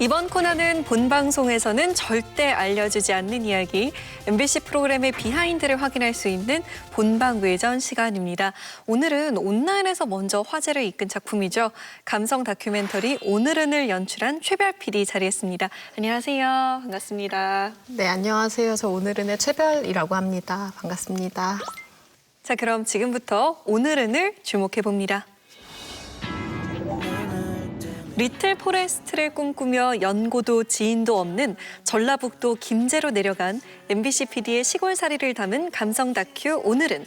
이번 코너는 본 방송에서는 절대 알려주지 않는 이야기, MBC 프로그램의 비하인드를 확인할 수 있는 본방외전 시간입니다. 오늘은 온라인에서 먼저 화제를 이끈 작품이죠. 감성 다큐멘터리 오늘은을 연출한 최별 PD 자리했습니다. 안녕하세요. 반갑습니다. 네, 안녕하세요. 저 오늘은의 최별이라고 합니다. 반갑습니다. 자, 그럼 지금부터 오늘은을 주목해봅니다. 리틀 포레스트를 꿈꾸며 연고도 지인도 없는 전라북도 김제로 내려간 MBC PD의 시골살이를 담은 감성 다큐 오늘은.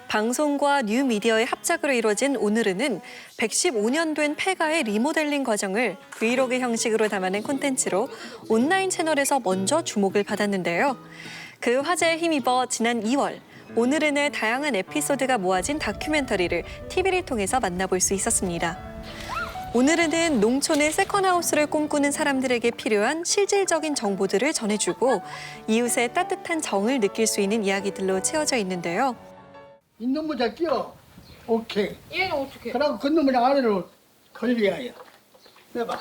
방송과 뉴미디어의 합작으로 이루어진 오늘은은 115년 된 폐가의 리모델링 과정을 브이로그 형식으로 담아낸 콘텐츠로 온라인 채널에서 먼저 주목을 받았는데요. 그 화제에 힘입어 지난 2월 오늘은의 다양한 에피소드가 모아진 다큐멘터리를 TV를 통해서 만나볼 수 있었습니다. 오늘은은 농촌의 세컨하우스를 꿈꾸는 사람들에게 필요한 실질적인 정보들을 전해주고 이웃의 따뜻한 정을 느낄 수 있는 이야기들로 채워져 있는데요. 있는 모자 끼워. 오케이. 얘는 어떻게? 그러고 걷는 모자 아래로 걸려야 해. 해봐.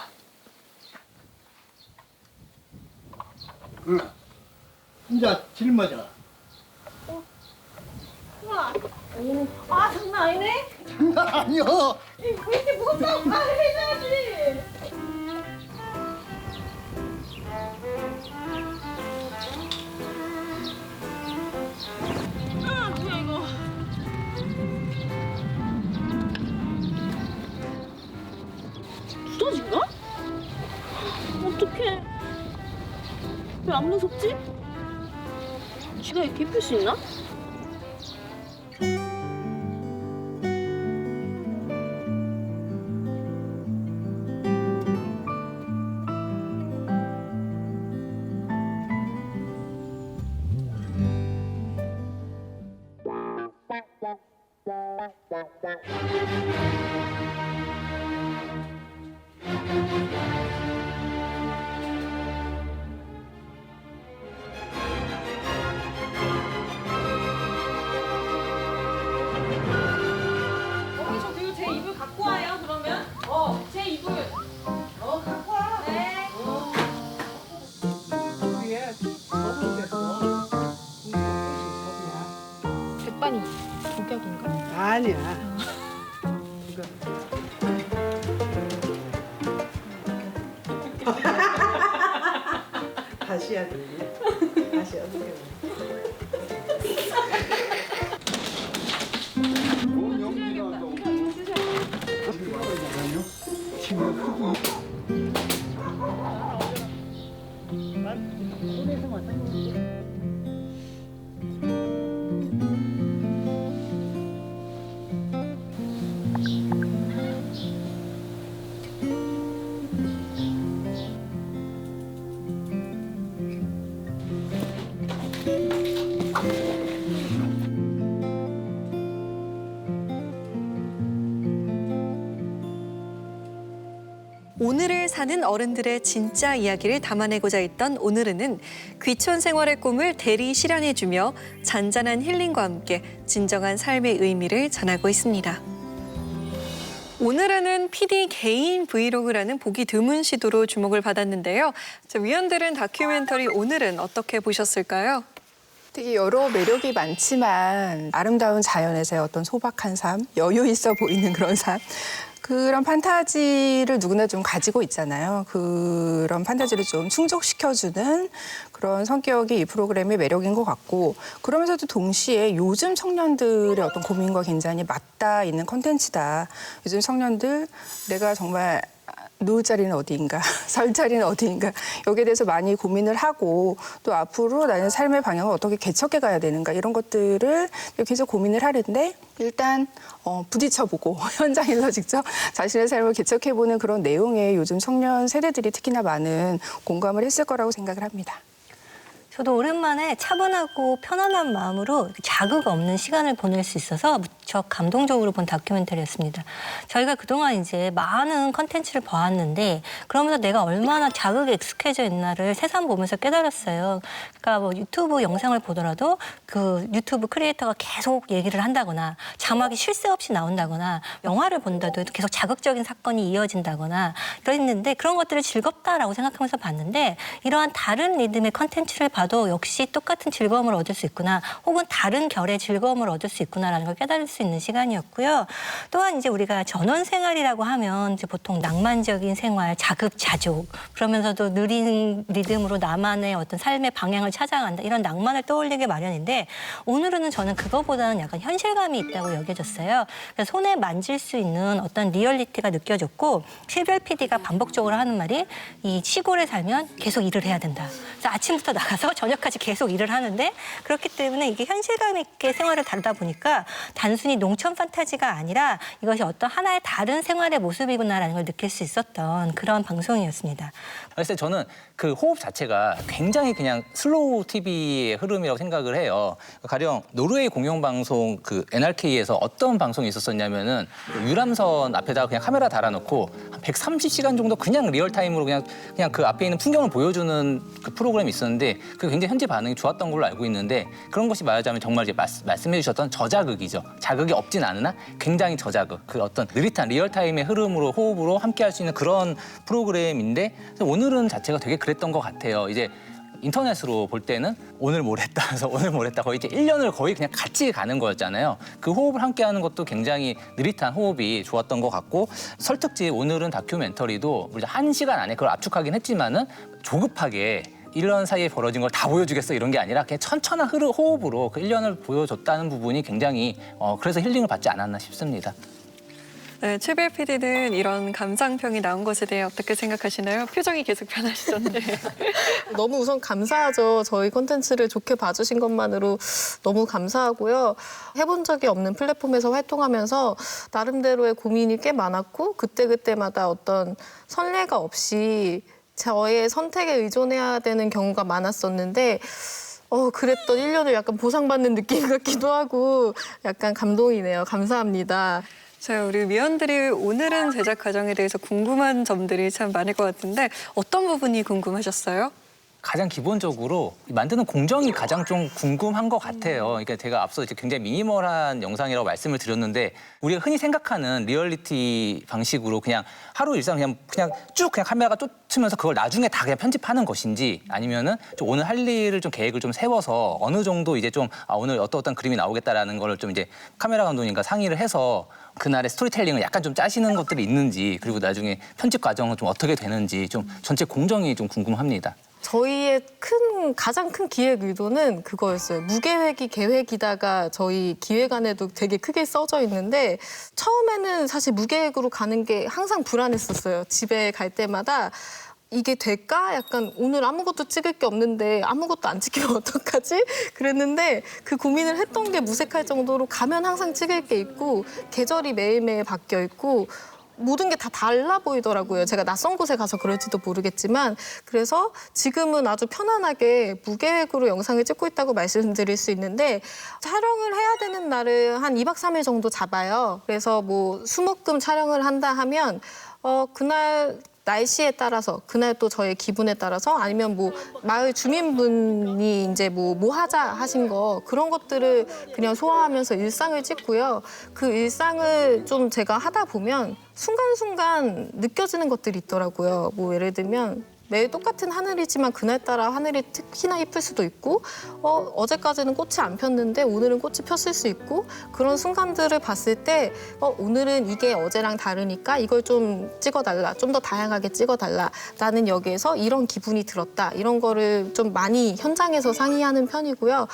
응. 이제 짊어져. 우와. 아 장난 아니네? 장난 아니여. 왜 이렇게 무겁다고 말을 해줘야지. 아 뭐야 이거? 두더지인가? 어떡해? 왜 안 무섭지? 쥐가 이렇게 예쁠 수 있나? 어머니 저 그리고 제 이불 갖고 와요 그러면? 제 이불 갖고 와. 네. 위에 접은 데서 백반이 독약인가? 아니야. 이거. 다시 해야 되네. 다시 어떻게 해. 오늘을 사는 어른들의 진짜 이야기를 담아내고자 했던 오늘은은 귀촌 생활의 꿈을 대리 실현해주며 잔잔한 힐링과 함께 진정한 삶의 의미를 전하고 있습니다. 오늘은 PD 개인 브이로그라는 보기 드문 시도로 주목을 받았는데요. 위원들은 다큐멘터리 오늘은 어떻게 보셨을까요? 되게 여러 매력이 많지만 아름다운 자연에서의 어떤 소박한 삶, 여유 있어 보이는 그런 삶, 그런 판타지를 누구나 좀 가지고 있잖아요. 그런 판타지를 좀 충족시켜주는 그런 성격이 이 프로그램의 매력인 것 같고, 그러면서도 동시에 요즘 청년들의 어떤 고민과 굉장히 맞닿아 있는 콘텐츠다. 요즘 청년들 내가 정말 누울 자리는 어디인가, 설 자리는 어디인가, 여기에 대해서 많이 고민을 하고 또 앞으로 나는 삶의 방향을 어떻게 개척해 가야 되는가, 이런 것들을 계속 고민을 하는데 일단 부딪혀보고 현장에서 직접 자신의 삶을 개척해보는 그런 내용에 요즘 청년 세대들이 특히나 많은 공감을 했을 거라고 생각을 합니다. 저도 오랜만에 차분하고 편안한 마음으로 자극 없는 시간을 보낼 수 있어서 무척 감동적으로 본 다큐멘터리였습니다. 저희가 그동안 이제 많은 컨텐츠를 봐왔는데 그러면서 내가 얼마나 자극에 익숙해져 있나를 새삼 보면서 깨달았어요. 그러니까 뭐 유튜브 영상을 보더라도 그 유튜브 크리에이터가 계속 얘기를 한다거나 자막이 쉴 새 없이 나온다거나 영화를 본다도 해도 계속 자극적인 사건이 이어진다거나 그랬는데 그런 것들을 즐겁다라고 생각하면서 봤는데 이러한 다른 리듬의 컨텐츠를 봐도 역시 똑같은 즐거움을 얻을 수 있구나 혹은 다른 결의 즐거움을 얻을 수 있구나라는 걸 깨달을 수 있는 시간이었고요. 또한 이제 우리가 전원 생활이라고 하면 이제 보통 낭만적인 생활, 자급자족 그러면서도 느린 리듬으로 나만의 어떤 삶의 방향을 찾아간다 이런 낭만을 떠올리게 마련인데 오늘은 저는 그거보다는 약간 현실감이 있다고 여겨졌어요. 그래서 손에 만질 수 있는 어떤 리얼리티가 느껴졌고 실별 PD가 반복적으로 하는 말이 이 시골에 살면 계속 일을 해야 된다. 그래서 아침부터 나가서 저녁까지 계속 일을 하는데 그렇기 때문에 이게 현실감 있게 생활을 다루다 보니까 단순히 농촌 판타지가 아니라 이것이 어떤 하나의 다른 생활의 모습이구나라는 걸 느낄 수 있었던 그런 방송이었습니다. 글쎄 저는 그 호흡 자체가 굉장히 그냥 슬로우 TV의 흐름이라고 생각을 해요. 가령 노르웨이 공영방송 그 NRK에서 어떤 방송이 있었었냐면은 유람선 앞에다가 그냥 카메라 달아놓고 한 130시간 정도 그냥 리얼타임으로 그냥 그 앞에 있는 풍경을 보여주는 그 프로그램이 있었는데 그게 굉장히 현지 반응이 좋았던 걸로 알고 있는데 그런 것이 말하자면 정말 이제 말씀해 주셨던 저자극이죠. 자극이 없진 않으나 굉장히 저자극. 그 어떤 느릿한 리얼타임의 흐름으로 호흡으로 함께 할 수 있는 그런 프로그램인데 오늘은 자체가 되게 그랬던 것 같아요. 이제 인터넷으로 볼 때는 오늘 뭘 했다 해서 오늘 뭘 했다 거의 이제 1년을 거의 그냥 같이 가는 거였잖아요. 그 호흡을 함께 하는 것도 굉장히 느릿한 호흡이 좋았던 것 같고 설특집 오늘은 다큐멘터리도 우리 1시간 안에 그걸 압축하긴 했지만은 조급하게 1년 사이에 벌어진 걸 다 보여주겠어 이런 게 아니라 그냥 천천한 호흡으로 그 1년을 보여줬다는 부분이 굉장히 그래서 힐링을 받지 않았나 싶습니다. 네, 최별 PD는 이런 감상평이 나온 것에 대해 어떻게 생각하시나요? 표정이 계속 변하시던데. 너무 우선 감사하죠. 저희 콘텐츠를 좋게 봐주신 것만으로 너무 감사하고요. 해본 적이 없는 플랫폼에서 활동하면서 나름대로의 고민이 꽤 많았고 그때그때마다 어떤 선례가 없이 저의 선택에 의존해야 되는 경우가 많았었는데 그랬던 1년을 약간 보상받는 느낌 같기도 하고 약간 감동이네요. 감사합니다. 자, 우리 위원들이 오늘은 제작 과정에 대해서 궁금한 점들이 참 많을 것 같은데 어떤 부분이 궁금하셨어요? 가장 기본적으로 만드는 공정이 가장 좀 궁금한 것 같아요. 그러니까 제가 앞서 이제 굉장히 미니멀한 영상이라고 말씀을 드렸는데 우리가 흔히 생각하는 리얼리티 방식으로 그냥 하루 일상 그냥 쭉 그냥 카메라가 쫓으면서 그걸 나중에 다 그냥 편집하는 것인지 아니면은 좀 오늘 할 일을 좀 계획을 좀 세워서 어느 정도 이제 좀 오늘 어떤 그림이 나오겠다라는 거를 좀 이제 카메라 감독님과 상의를 해서 그날의 스토리텔링을 약간 좀 짜시는 것들이 있는지 그리고 나중에 편집 과정은 좀 어떻게 되는지 좀 전체 공정이 좀 궁금합니다. 저희의 가장 큰 기획 의도는 그거였어요. 무계획이 계획이다가 저희 기획안에도 되게 크게 써져 있는데 처음에는 사실 무계획으로 가는 게 항상 불안했었어요. 집에 갈 때마다 이게 될까? 약간 오늘 아무것도 찍을 게 없는데 아무것도 안 찍히면 어떡하지? 그랬는데 그 고민을 했던 게 무색할 정도로 가면 항상 찍을 게 있고 계절이 매일매일 바뀌어 있고 모든 게 다 달라 보이더라고요. 제가 낯선 곳에 가서 그럴지도 모르겠지만 그래서 지금은 아주 편안하게 무계획으로 영상을 찍고 있다고 말씀드릴 수 있는데 촬영을 해야 되는 날을 한 2박 3일 정도 잡아요. 그래서 뭐 수목금 촬영을 한다 하면 그날 날씨에 따라서 그날 또 저의 기분에 따라서 아니면 뭐 마을 주민분이 이제 뭐 하자 하신 거 그런 것들을 그냥 소화하면서 일상을 찍고요. 그 일상을 좀 제가 하다 보면 순간순간 느껴지는 것들이 있더라고요. 뭐 예를 들면 매일 똑같은 하늘이지만 그날따라 하늘이 특히나 이쁠 수도 있고 어제까지는 꽃이 안 폈는데 오늘은 꽃이 폈을 수 있고 그런 순간들을 봤을 때 오늘은 이게 어제랑 다르니까 이걸 좀 찍어달라. 좀 더 다양하게 찍어달라. 나는 여기에서 이런 기분이 들었다. 이런 거를 좀 많이 현장에서 상의하는 편이고요.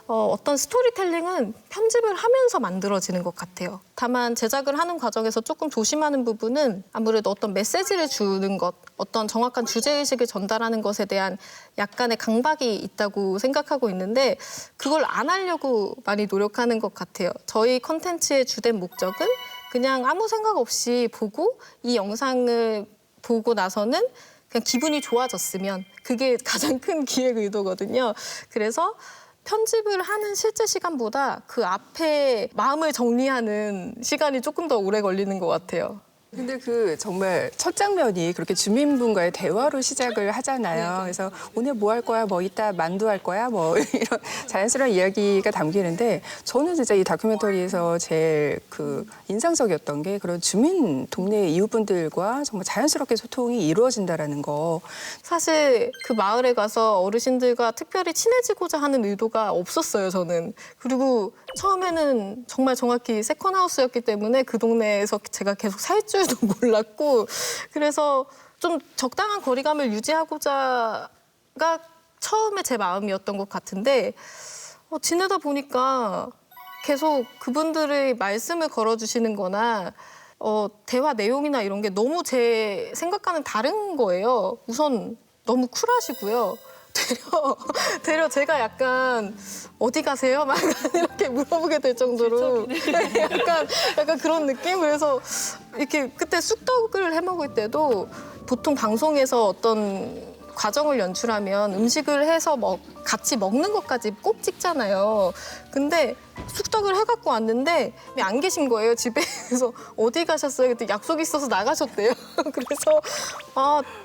어떤 스토리텔링은 편집을 하면서 만들어지는 것 같아요. 다만 제작을 하는 과정에서 조금 조심하는 부분은 아무래도 어떤 메시지를 주는 것, 어떤 정확한 주제의식을 전달하는 것에 대한 약간의 강박이 있다고 생각하고 있는데 그걸 안 하려고 많이 노력하는 것 같아요. 저희 컨텐츠의 주된 목적은 그냥 아무 생각 없이 보고 이 영상을 보고 나서는 그냥 기분이 좋아졌으면 그게 가장 큰 기획 의도거든요. 그래서 편집을 하는 실제 시간보다 그 앞에 마음을 정리하는 시간이 조금 더 오래 걸리는 것 같아요. 근데 그 정말 첫 장면이 그렇게 주민분과의 대화로 시작을 하잖아요. 그래서 오늘 뭐 할 거야? 뭐 이따 만두 할 거야? 뭐 이런 자연스러운 이야기가 담기는데 저는 진짜 이 다큐멘터리에서 제일 그 인상적이었던 게 그런 주민 동네 이웃분들과 정말 자연스럽게 소통이 이루어진다라는 거. 사실 그 마을에 가서 어르신들과 특별히 친해지고자 하는 의도가 없었어요, 저는. 그리고 처음에는 정말 정확히 세컨하우스였기 때문에 그 동네에서 제가 계속 살 줄도 몰랐고, 그래서 좀 적당한 거리감을 유지하고자가 처음에 제 마음이었던 것 같은데 지내다 보니까 계속 그분들의 말씀을 걸어주시는 거나 대화 내용이나 이런 게 너무 제 생각과는 다른 거예요. 우선 너무 쿨하시고요. 되려 제가 약간 어디 가세요? 막 이렇게 물어보게 될 정도로 약간 그런 느낌? 그래서 이렇게 그때 쑥떡을 해 먹을 때도 보통 방송에서 어떤 과정을 연출하면 음식을 해서 같이 먹는 것까지 꼭 찍잖아요. 근데 쑥떡을 해갖고 왔는데 안 계신 거예요, 집에. 그래서 어디 가셨어요? 그때 약속이 있어서 나가셨대요. 그래서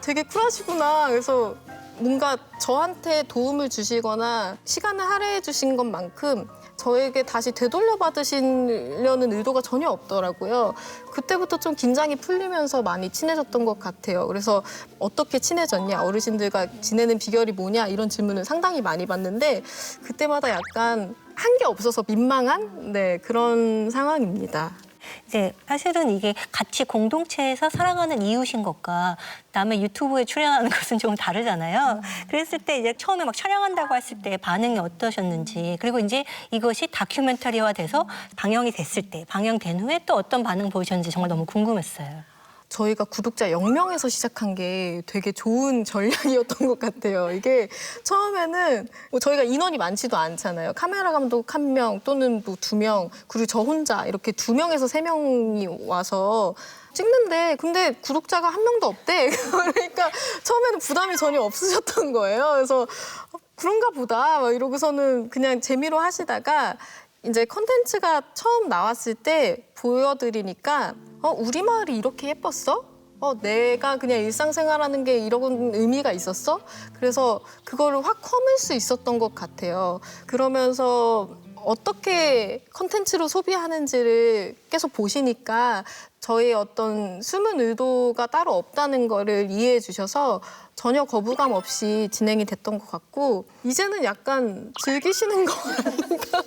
되게 쿨하시구나. 그래서 뭔가 저한테 도움을 주시거나 시간을 할애해 주신 것만큼 저에게 다시 되돌려 받으시려는 의도가 전혀 없더라고요. 그때부터 좀 긴장이 풀리면서 많이 친해졌던 것 같아요. 그래서 어떻게 친해졌냐, 어르신들과 지내는 비결이 뭐냐 이런 질문을 상당히 많이 받는데 그때마다 약간 한 게 없어서 민망한 그런 상황입니다. 이제 사실은 이게 같이 공동체에서 살아가는 이웃인 것과 남의 유튜브에 출연하는 것은 좀 다르잖아요. 그랬을 때 이제 처음에 막 촬영한다고 했을 때 반응이 어떠셨는지, 그리고 이제 이것이 다큐멘터리화 돼서 방영이 됐을 때, 방영된 후에 또 어떤 반응 보이셨는지 정말 너무 궁금했어요. 저희가 구독자 0명에서 시작한 게 되게 좋은 전략이었던 것 같아요. 이게 처음에는 저희가 인원이 많지도 않잖아요. 카메라 감독 1명 또는 뭐 2명, 그리고 저 혼자 이렇게 2명에서 3명이 와서 찍는데 근데 구독자가 1명도 없대. 그러니까 처음에는 부담이 전혀 없으셨던 거예요. 그래서 그런가 보다 막 이러고서는 그냥 재미로 하시다가 이제 컨텐츠가 처음 나왔을 때 보여드리니까 우리 마을이 이렇게 예뻤어? 내가 그냥 일상생활하는 게 이런 의미가 있었어? 그래서 그거를 확 허물 수 있었던 것 같아요. 그러면서 어떻게 컨텐츠로 소비하는지를 계속 보시니까 저의 어떤 숨은 의도가 따로 없다는 거를 이해해 주셔서 전혀 거부감 없이 진행이 됐던 것 같고 이제는 약간 즐기시는 거 아닌가.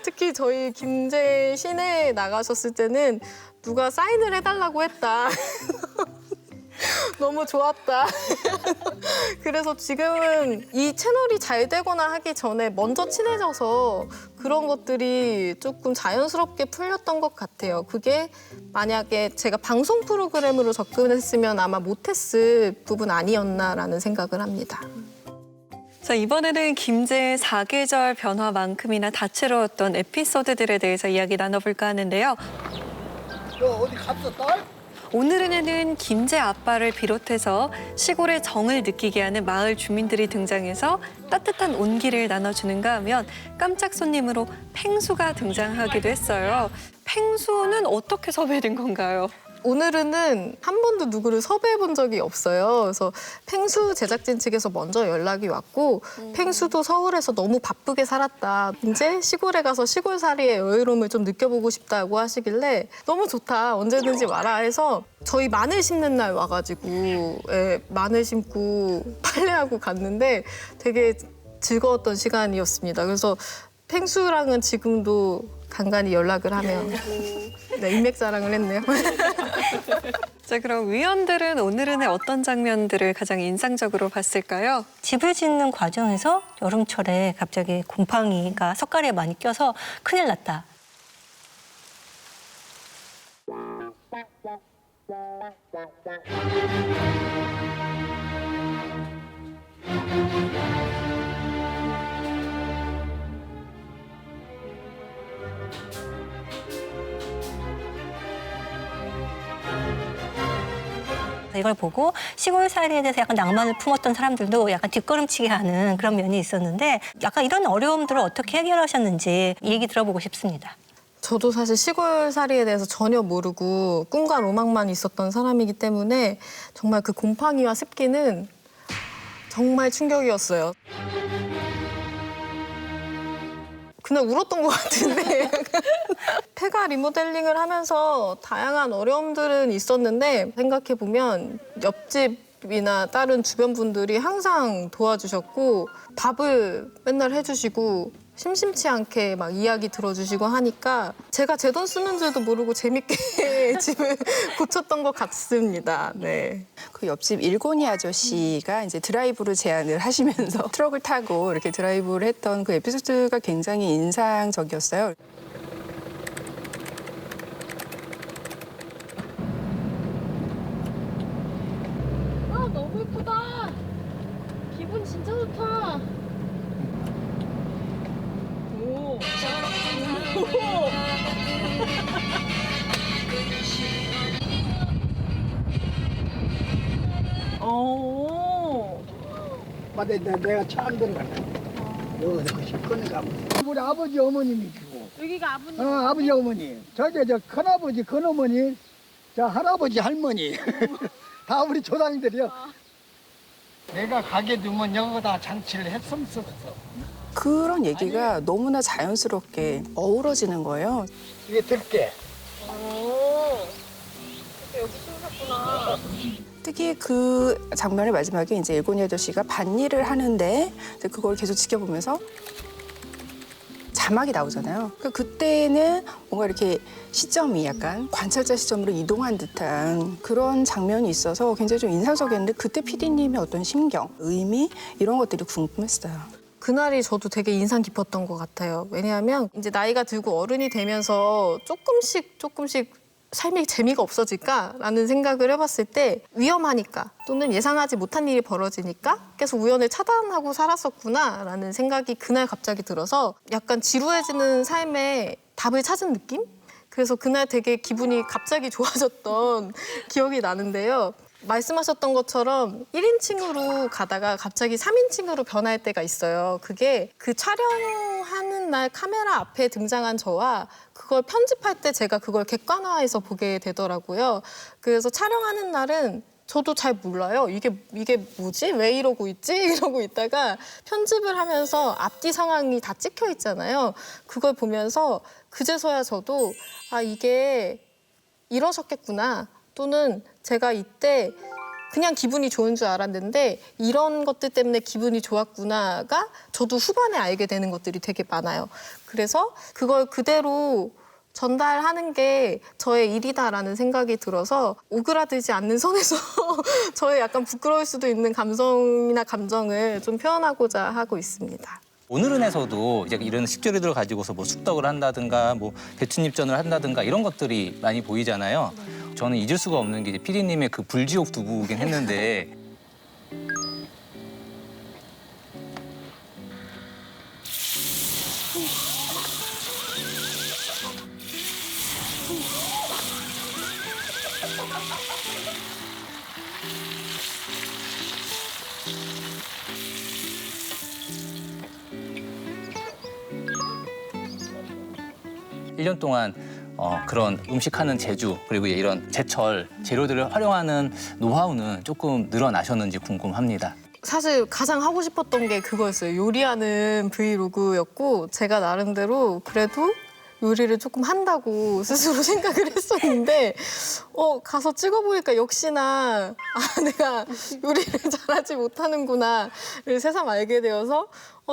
특히 저희 김제 시내에 나가셨을 때는 누가 사인을 해달라고 했다. 너무 좋았다. 그래서 지금은 이 채널이 잘 되거나 하기 전에 먼저 친해져서 그런 것들이 조금 자연스럽게 풀렸던 것 같아요. 그게 만약에 제가 방송 프로그램으로 접근했으면 아마 못했을 부분 아니었나라는 생각을 합니다. 자, 이번에는 김제의 사계절 변화만큼이나 다채로웠던 에피소드들에 대해서 이야기 나눠볼까 하는데요. 너 어디 갔어, 딸? 오늘은 김제 아빠를 비롯해서 시골의 정을 느끼게 하는 마을 주민들이 등장해서 따뜻한 온기를 나눠주는가 하면 깜짝 손님으로 펭수가 등장하기도 했어요. 펭수는 어떻게 섭외된 건가요? 오늘은 한 번도 누구를 섭외해 본 적이 없어요. 그래서 펭수 제작진 측에서 먼저 연락이 왔고 펭수도 서울에서 너무 바쁘게 살았다. 이제 시골에 가서 시골살이의 여유로움을 좀 느껴보고 싶다고 하시길래 너무 좋다. 언제든지 와라 해서 저희 마늘 심는 날 와가지고 마늘 심고 빨래하고 갔는데 되게 즐거웠던 시간이었습니다. 그래서 펭수랑은 지금도 간간히 연락을 하며 인맥 자랑을 했네요. 자, 그럼 위원들은 오늘은 어떤 장면들을 가장 인상적으로 봤을까요? 집을 짓는 과정에서 여름철에 갑자기 곰팡이가 석가래에 많이 껴서 큰일 났다. 이걸 걸 보고 시골살이에 대해서 약간 낭만을 품었던 사람들도 약간 뒷걸음치게 하는 그런 면이 있었는데 약간 이런 어려움들을 어떻게 해결하셨는지 얘기 들어보고 싶습니다. 저도 사실 시골살이에 대해서 전혀 모르고 꿈과 로망만 있었던 사람이기 때문에 정말 그 곰팡이와 습기는 정말 충격이었어요. 그날 울었던 것 같은데 폐가 리모델링을 하면서 다양한 어려움들은 있었는데 생각해보면 옆집이나 다른 주변 분들이 항상 도와주셨고 밥을 맨날 해주시고 심심치 않게 막 이야기 들어주시고 하니까 제가 제 돈 쓰는 줄도 모르고 재밌게 집을 고쳤던 것 같습니다. 네. 그 옆집 일곤이 아저씨가 이제 드라이브를 제안을 하시면서 트럭을 타고 이렇게 드라이브를 했던 그 에피소드가 굉장히 인상적이었어요. 아, 너무 예쁘다. 기분 진짜 좋다. 오. 오. 맞아, 내가 처음 들어갔다. 여기서 그 시커니까 우리 아버지 어머님이 주고. 여기가 아버님. 아버지 어머니. 저기 저 큰아버지 큰어머니. 저 할아버지 할머니. 다 우리 조상들이요. 내가 가게 두면 여기다 장치를 했으면 썼어. 그런 얘기가 너무나 자연스럽게 어우러지는 거예요. 이게 들깨. 여기 심으셨구나. 특히 그 장면의 마지막에 이제 일곤이 아저씨가 밭일을 하는데 이제 그걸 계속 지켜보면서 자막이 나오잖아요. 그러니까 그때는 뭔가 이렇게 시점이 약간 관찰자 시점으로 이동한 듯한 그런 장면이 있어서 굉장히 좀 인상적이었는데 그때 PD님의 어떤 심경, 의미 이런 것들이 궁금했어요. 그날이 저도 되게 인상 깊었던 것 같아요. 왜냐하면 이제 나이가 들고 어른이 되면서 조금씩 삶이 재미가 없어질까라는 생각을 해봤을 때 위험하니까 또는 예상하지 못한 일이 벌어지니까 계속 우연을 차단하고 살았었구나라는 생각이 그날 갑자기 들어서 약간 지루해지는 삶에 답을 찾은 느낌? 그래서 그날 되게 기분이 갑자기 좋아졌던 기억이 나는데요. 말씀하셨던 것처럼 1인칭으로 가다가 갑자기 3인칭으로 변할 때가 있어요. 그게 그 촬영하는 날 카메라 앞에 등장한 저와 그걸 편집할 때 제가 그걸 객관화해서 보게 되더라고요. 그래서 촬영하는 날은 저도 잘 몰라요. 이게 뭐지? 왜 이러고 있지? 이러고 있다가 편집을 하면서 앞뒤 상황이 다 찍혀 있잖아요. 그걸 보면서 그제서야 저도 아, 이게 이러셨겠구나. 또는 제가 이때 그냥 기분이 좋은 줄 알았는데 이런 것들 때문에 기분이 좋았구나가 저도 후반에 알게 되는 것들이 되게 많아요. 그래서 그걸 그대로 전달하는 게 저의 일이다라는 생각이 들어서 오그라들지 않는 선에서 저의 약간 부끄러울 수도 있는 감성이나 감정을 좀 표현하고자 하고 있습니다. 오늘은에서도 이제 이런 식재료들을 가지고서 뭐 쑥떡을 한다든가 뭐 배춧잎전을 한다든가 이런 것들이 많이 보이잖아요. 저는 잊을 수가 없는 게 이제 PD님의 그 불지옥 두부긴 했는데 일 년 동안 그런 음식하는 재주 그리고 이런 제철 재료들을 활용하는 노하우는 조금 늘어나셨는지 궁금합니다. 사실 가장 하고 싶었던 게 그거였어요. 요리하는 브이로그였고 제가 나름대로 그래도 요리를 조금 한다고 스스로 생각을 했었는데 가서 찍어보니까 역시나 내가 요리를 잘하지 못하는구나를 새삼 알게 되어서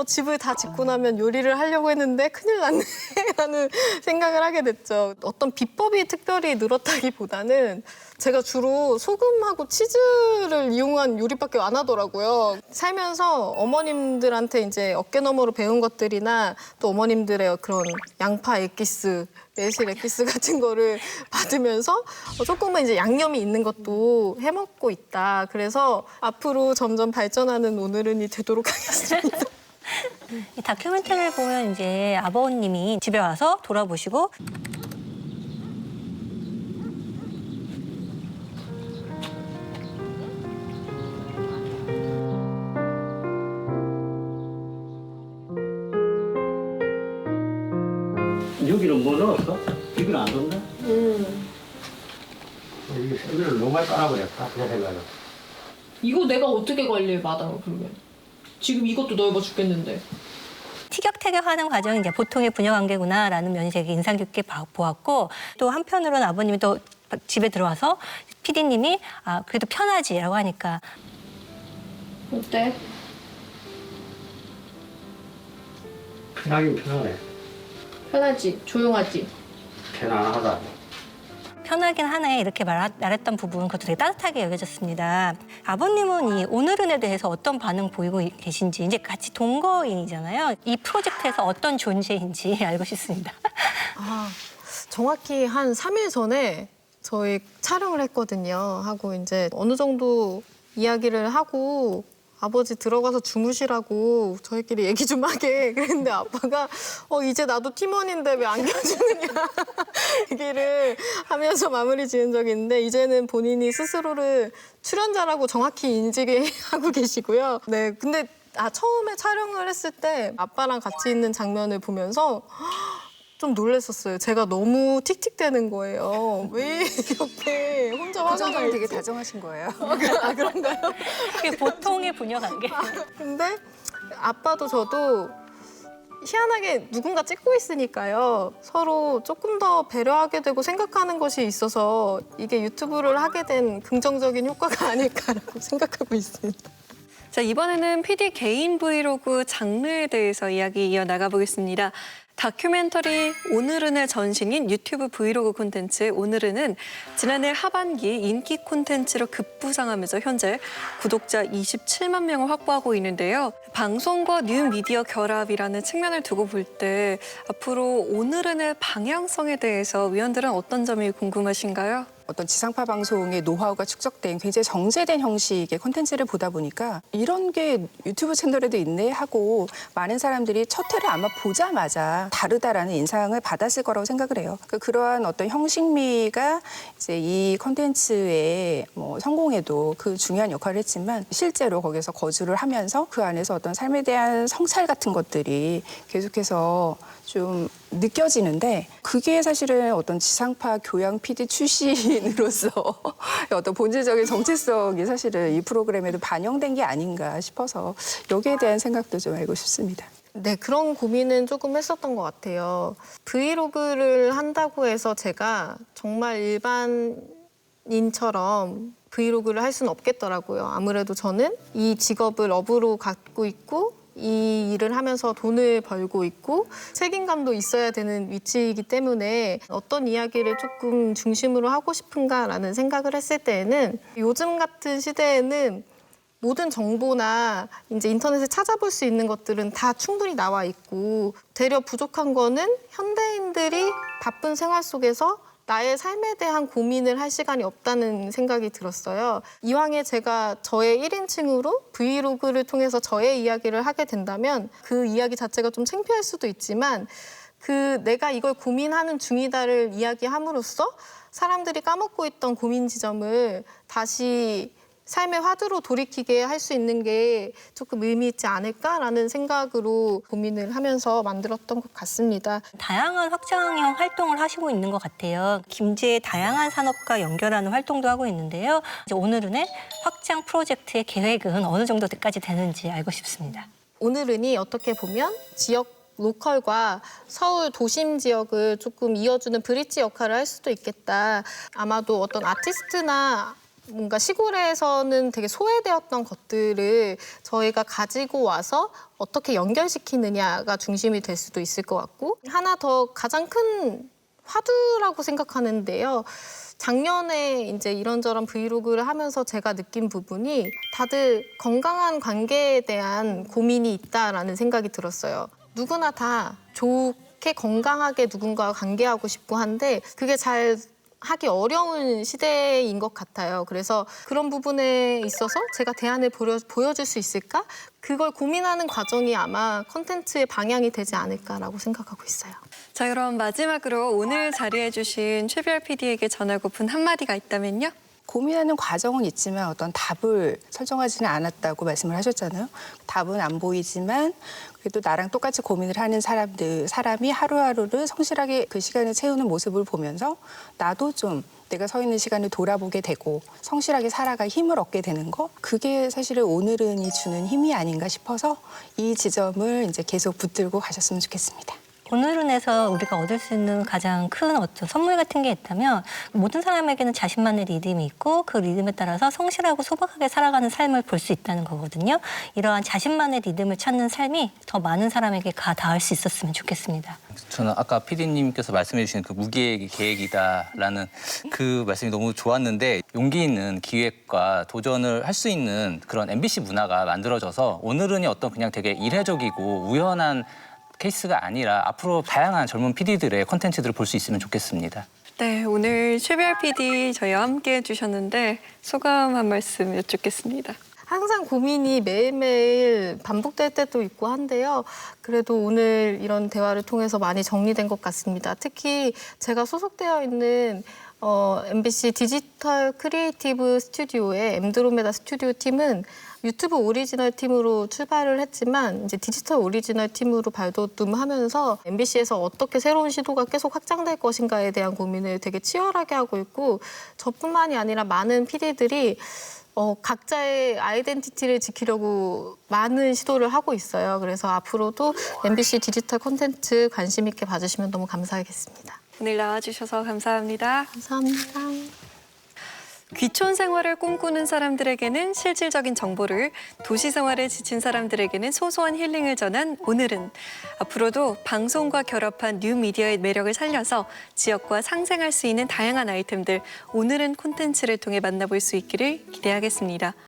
집을 다 짓고 나면 요리를 하려고 했는데 큰일 났네 라는 생각을 하게 됐죠. 어떤 비법이 특별히 늘었다기보다는 제가 주로 소금하고 치즈를 이용한 요리밖에 안 하더라고요. 살면서 어머님들한테 이제 어깨너머로 배운 것들이나 또 어머님들의 그런 양파 엑기스, 매실 엑기스 같은 거를 받으면서 조금은 이제 양념이 있는 것도 해먹고 있다. 그래서 앞으로 점점 발전하는 오늘은이 되도록 하겠습니다. 이 다큐멘터리를 보면 이제 아버님이 집에 와서 돌아보시고 여기는 뭐 넣었어? 여기는 안 넣나? 여기를 너무 많이 깔아버렸다. 내 생각에. 이거 내가 어떻게 관리해, 마당을 그러면? 지금 이것도 넓어 죽겠는데. 티격태격하는 과정이 이제 보통의 부녀관계구나라는 면이 되게 인상 깊게 보았고, 또 한편으로는 아버님이 또 집에 들어와서 PD님이 그래도 편하지라고 하니까 어때? 편하긴 편하네. 편하지? 조용하지? 편안하다. 편하긴 하네 이렇게 말했던 부분 그것도 되게 따뜻하게 여겨졌습니다. 아버님은 이 오늘은에 대해서 어떤 반응 보이고 계신지 이제 같이 동거인이잖아요. 이 프로젝트에서 어떤 존재인지 알고 싶습니다. 정확히 한 3일 전에 저희 촬영을 했거든요. 하고 이제 어느 정도 이야기를 하고 아버지 들어가서 주무시라고 저희끼리 얘기 좀 하게 그랬는데 아빠가 이제 나도 팀원인데 왜 안 켜주느냐 얘기를 하면서 마무리 지은 적이 있는데 이제는 본인이 스스로를 출연자라고 정확히 인지하고 계시고요. 네, 근데 처음에 촬영을 했을 때 아빠랑 같이 있는 장면을 보면서 좀 놀랐었어요. 제가 너무 틱틱대는 거예요. 왜 이렇게 혼자 그 화가 나 정도면 되게 있지? 다정하신 거예요. 그런가요? 그게 보통의 부녀 관계. 근데 아빠도 저도 희한하게 누군가 찍고 있으니까요. 서로 조금 더 배려하게 되고 생각하는 것이 있어서 이게 유튜브를 하게 된 긍정적인 효과가 아닐까라고 생각하고 있습니다. 자, 이번에는 PD 개인 브이로그 장르에 대해서 이야기 이어나가 보겠습니다. 다큐멘터리 오늘은의 전신인 유튜브 브이로그 콘텐츠 오늘은은 지난해 하반기 인기 콘텐츠로 급부상하면서 현재 구독자 27만 명을 확보하고 있는데요. 방송과 뉴미디어 결합이라는 측면을 두고 볼 때 앞으로 오늘은의 방향성에 대해서 위원들은 어떤 점이 궁금하신가요? 어떤 지상파 방송의 노하우가 축적된 굉장히 정제된 형식의 콘텐츠를 보다 보니까 이런 게 유튜브 채널에도 있네 하고 많은 사람들이 첫 회를 아마 보자마자 다르다라는 인상을 받았을 거라고 생각을 해요. 그러한 어떤 형식미가 이제 이 콘텐츠의 성공에도 그 중요한 역할을 했지만 실제로 거기서 거주를 하면서 그 안에서 어떤 삶에 대한 성찰 같은 것들이 계속해서 좀 느껴지는데 그게 사실은 어떤 지상파 교양 PD 출신으로서 어떤 본질적인 정체성이 사실은 이 프로그램에도 반영된 게 아닌가 싶어서 여기에 대한 생각도 좀 알고 싶습니다. 네, 그런 고민은 조금 했었던 것 같아요. 브이로그를 한다고 해서 제가 정말 일반인처럼 브이로그를 할 수는 없겠더라고요. 아무래도 저는 이 직업을 업으로 갖고 있고 이 일을 하면서 돈을 벌고 있고 책임감도 있어야 되는 위치이기 때문에 어떤 이야기를 조금 중심으로 하고 싶은가라는 생각을 했을 때에는 요즘 같은 시대에는 모든 정보나 이제 인터넷에 찾아볼 수 있는 것들은 다 충분히 나와 있고 되려 부족한 거는 현대인들이 바쁜 생활 속에서 나의 삶에 대한 고민을 할 시간이 없다는 생각이 들었어요. 이왕에 제가 저의 1인칭으로 브이로그를 통해서 저의 이야기를 하게 된다면 그 이야기 자체가 좀 창피할 수도 있지만 내가 이걸 고민하는 중이다를 이야기함으로써 사람들이 까먹고 있던 고민 지점을 다시 삶의 화두로 돌이키게 할 수 있는 게 조금 의미 있지 않을까라는 생각으로 고민을 하면서 만들었던 것 같습니다. 다양한 확장형 활동을 하시고 있는 것 같아요. 김제의 다양한 산업과 연결하는 활동도 하고 있는데요. 이제 오늘은의 확장 프로젝트의 계획은 어느 정도까지 되는지 알고 싶습니다. 오늘은이 어떻게 보면 지역 로컬과 서울 도심 지역을 조금 이어주는 브릿지 역할을 할 수도 있겠다. 아마도 어떤 아티스트나 뭔가 시골에서는 되게 소외되었던 것들을 저희가 가지고 와서 어떻게 연결시키느냐가 중심이 될 수도 있을 것 같고 하나 더 가장 큰 화두라고 생각하는데요. 작년에 이제 이런저런 브이로그를 하면서 제가 느낀 부분이 다들 건강한 관계에 대한 고민이 있다라는 생각이 들었어요. 누구나 다 좋게 건강하게 누군가와 관계하고 싶고 한데 그게 잘 하기 어려운 시대인 것 같아요. 그래서 그런 부분에 있어서 제가 대안을 보여줄 수 있을까? 그걸 고민하는 과정이 아마 콘텐츠의 방향이 되지 않을까라고 생각하고 있어요. 자, 그럼 마지막으로 오늘 자리해 주신 최별 PD에게 전하고픈 한마디가 있다면요? 고민하는 과정은 있지만 어떤 답을 설정하지는 않았다고 말씀을 하셨잖아요. 답은 안 보이지만 그래도 나랑 똑같이 고민을 하는 사람이 하루하루를 성실하게 그 시간을 채우는 모습을 보면서 나도 좀 내가 서 있는 시간을 돌아보게 되고 성실하게 살아갈 힘을 얻게 되는 거, 그게 사실은 오늘은이 주는 힘이 아닌가 싶어서 이 지점을 이제 계속 붙들고 가셨으면 좋겠습니다. 오늘은에서 우리가 얻을 수 있는 가장 큰 어떤 선물 같은 게 있다면 모든 사람에게는 자신만의 리듬이 있고 그 리듬에 따라서 성실하고 소박하게 살아가는 삶을 볼 수 있다는 거거든요. 이러한 자신만의 리듬을 찾는 삶이 더 많은 사람에게 닿을 수 있었으면 좋겠습니다. 저는 아까 PD님께서 말씀해 주신 그 무계획이 계획이다라는 그 말씀이 너무 좋았는데 용기 있는 기획과 도전을 할 수 있는 그런 MBC 문화가 만들어져서 오늘은이 어떤 그냥 되게 이례적이고 우연한 케이스가 아니라 앞으로 다양한 젊은 PD들의 콘텐츠들을 볼 수 있으면 좋겠습니다. 네, 오늘 최별 PD 저희와 함께 해주셨는데 소감 한 말씀 여쭙겠습니다. 항상 고민이 매일매일 반복될 때도 있고 한데요. 그래도 오늘 이런 대화를 통해서 많이 정리된 것 같습니다. 특히 제가 소속되어 있는 MBC 디지털 크리에이티브 스튜디오의 엠드로메다 스튜디오 팀은 유튜브 오리지널 팀으로 출발을 했지만 이제 디지털 오리지널 팀으로 발돋움하면서 MBC에서 어떻게 새로운 시도가 계속 확장될 것인가에 대한 고민을 되게 치열하게 하고 있고 저뿐만이 아니라 많은 PD들이 각자의 아이덴티티를 지키려고 많은 시도를 하고 있어요. 그래서 앞으로도 MBC 디지털 콘텐츠 관심 있게 봐주시면 너무 감사하겠습니다. 오늘 나와주셔서 감사합니다. 감사합니다. 귀촌 생활을 꿈꾸는 사람들에게는 실질적인 정보를, 도시 생활에 지친 사람들에게는 소소한 힐링을 전한 오늘은 앞으로도 방송과 결합한 뉴미디어의 매력을 살려서 지역과 상생할 수 있는 다양한 아이템들 오늘은 콘텐츠를 통해 만나볼 수 있기를 기대하겠습니다.